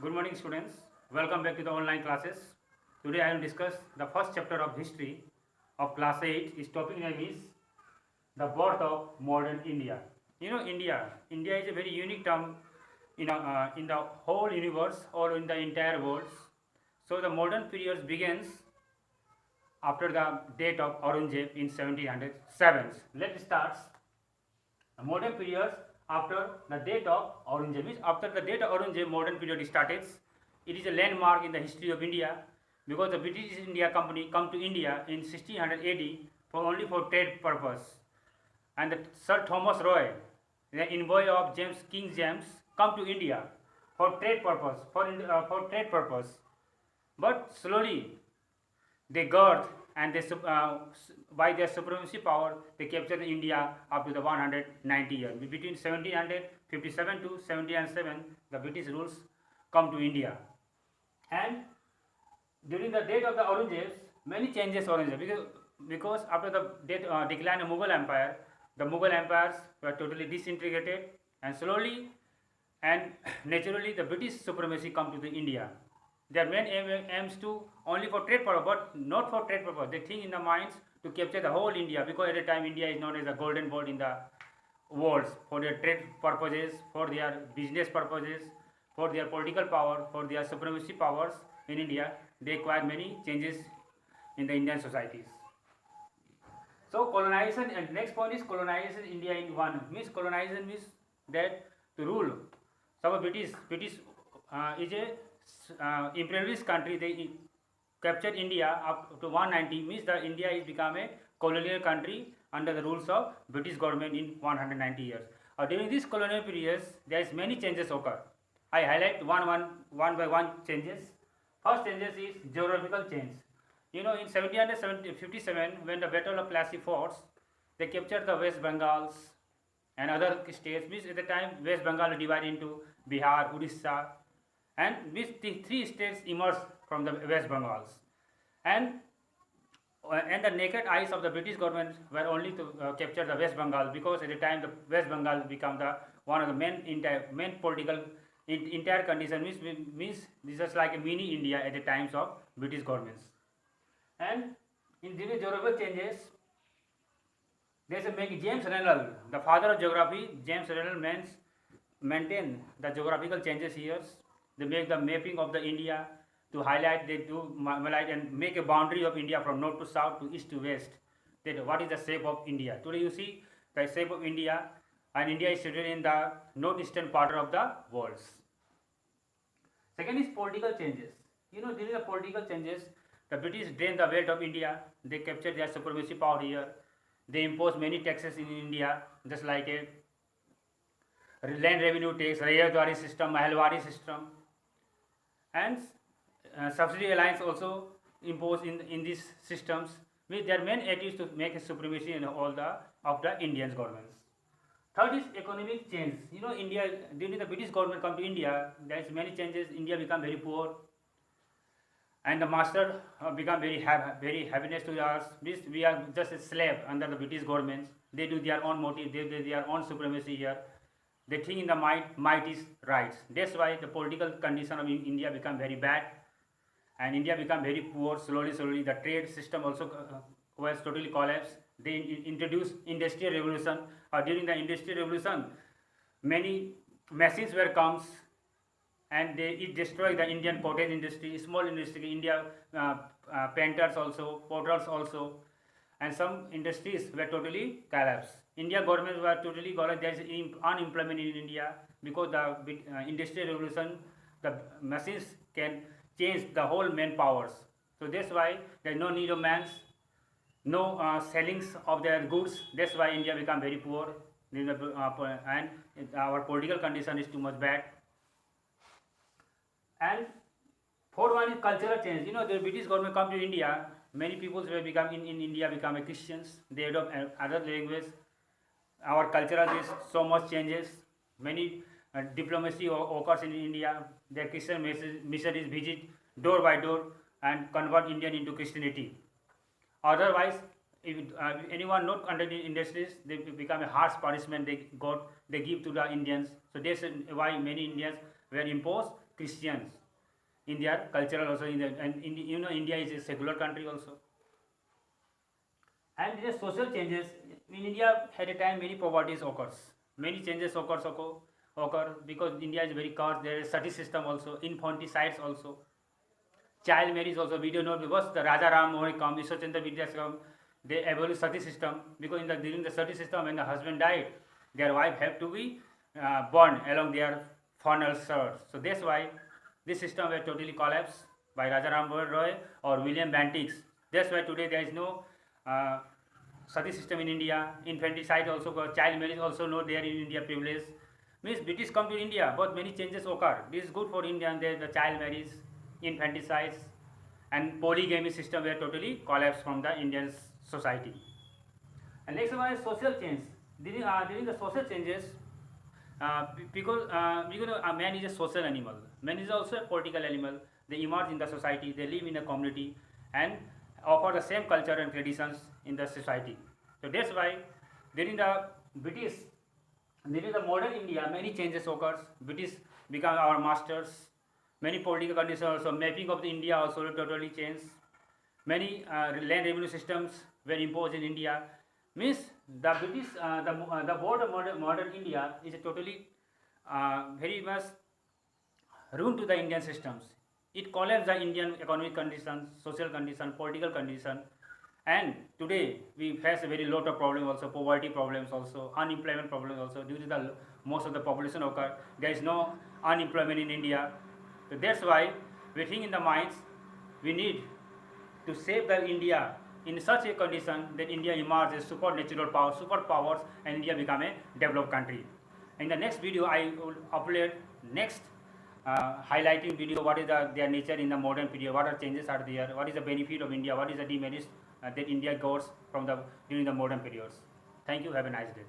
Good morning, students. Welcome back to the online classes. Today I will discuss the first chapter of history of class 8. Its topic name is the birth of modern India. India is a very unique term in the whole universe or in the entire world. So the modern period begins after the date of Aurangzeb in 1707. Let's start. The modern period after the date of Aurangzeb means after the date of Aurangzeb, modern period started. It is a landmark in the history of India because the British East India Company come to India in 1600 AD for only for trade purpose, and Sir Thomas Roy, the envoy of King James, come to India for trade purpose for trade purpose, but slowly they got and by their supremacy power they captured India up to the 190 years. Between 1757 to 1707 the British rules come to India, and during the date of the Aurangzeb many changes Aurangzeb because after the decline of Mughal Empire, the Mughal empires were totally disintegrated, and slowly and naturally the British supremacy come to the India. Their main aims to only for trade purpose, but not for trade purpose. They think in the minds to capture the whole India because at the time India is known as a golden ball in the world for their trade purposes, for their business purposes, for their political power, for their supremacy powers in India. They acquired many changes in the Indian societies. So colonization, and next point is colonization India in one. Means colonization means that to rule. So British is a imperialist country. They captured India up to 190, means that India is become a colonial country under the rules of British government in 190 years. During this colonial periods, there is many changes occur. I highlight one by one changes. First changes is geographical change. In 1757, when the Battle of Plassey Forts, they captured the West Bengals and other states. Means at the time West Bengal divided into Bihar, Odisha, and these three states emerged from the West Bengals, and the naked eyes of the British government were only to capture the West Bengal, because at the time the West Bengal became the one of the main political entire condition, means this is like a mini India at the times of British governments. And in these geographical changes, there is a James Rennell, the father of geography. James Rennell maintain the geographical changes here. They make the mapping of the India to highlight, they do highlight and make a boundary of India from north to south to east to west. That what is the shape of India. Today you see the shape of India, and India is situated in the northeastern part of the world. Second is political changes. During the political changes, the British drained the wealth of India. They captured their supremacy power here. They imposed many taxes in India, just like a land revenue tax, Rayadwari system, Mahalwari system, and subsidy alliance also imposed in these systems, with their main aim is to make a supremacy in all the of the Indian governments. Third is economic change. India, during the British government come to India, there is many changes. India become very poor, and the master become very happiness to us. We are just a slave under the British government. They do their own motive, they do their own supremacy here. They think in the might is right. That's why the political condition of India become very bad, and India become very poor. Slowly, the trade system also was totally collapsed. They introduced industrial revolution. During the industrial revolution, many machines were comes, and it destroyed the Indian cottage industry, small industry, India, painters also, potters also, and some industries were totally collapsed. India government were totally collapsed. There is unemployment in India because the industrial revolution, the machines can change the whole manpowers. So that's why there is no need of man's, no sellings of their goods. That's why India become very poor, and our political condition is too much bad. And fourth one is cultural change. The British government come to India. Many people were become in India become a Christians. They adopt other language. Our cultural is so much changes. Many diplomacy occurs in India. Their Christian missionaries visit door by door and convert Indian into Christianity. Otherwise, if anyone not under the industries, they become a harsh punishment they give to the Indians. So that's why many Indians were imposed Christians in their cultural also, India is a secular country also. And the social changes in India at a time many poverties occurs. Many changes occur because India is very cursed. There is sati system also, infanticides also, child marriage also. We don't know because the Raja Ram Mohan come, Ishwarchandra Vidyas come, they abolished sati system because during the sati system when the husband died, their wife have to be burned along their funeral shirts. So that's why this system was totally collapsed by Raja Ram Mohan Roy or William Bantix. That's why today there is no sati system in India. Infanticide also, child marriage also not there in India privilege. Means British come to India, but many changes occur. This is good for India, and there the child marriage, infanticides, and polygamy system were totally collapsed from the Indian society. And next one is social change. During the social changes, because man is a social animal. Man is also a political animal. They emerge in the society. They live in a community and offer the same culture and traditions in the society. So that's why during the British, during the modern India, many changes occurs. British become our masters. Many political conditions also, mapping of the India also totally changed. Many land revenue systems were imposed in India. Means the British, the board of modern India is a totally very much ruined to the Indian systems. It collapsed the Indian economic conditions, social condition, political condition, and today we face a very lot of problems also, poverty problems also, unemployment problems also. Due to the most of the population occur, there is no unemployment in India. So that's why we think in the minds we need to save the India in such a condition that India emerges supernatural power, superpowers, and India become a developed country. In the next video, I will upload next highlighting video what is their nature in the modern period, what are changes are there, what is the benefit of India, what is the demerits that India got from during the modern periods. Thank you. Have a nice day.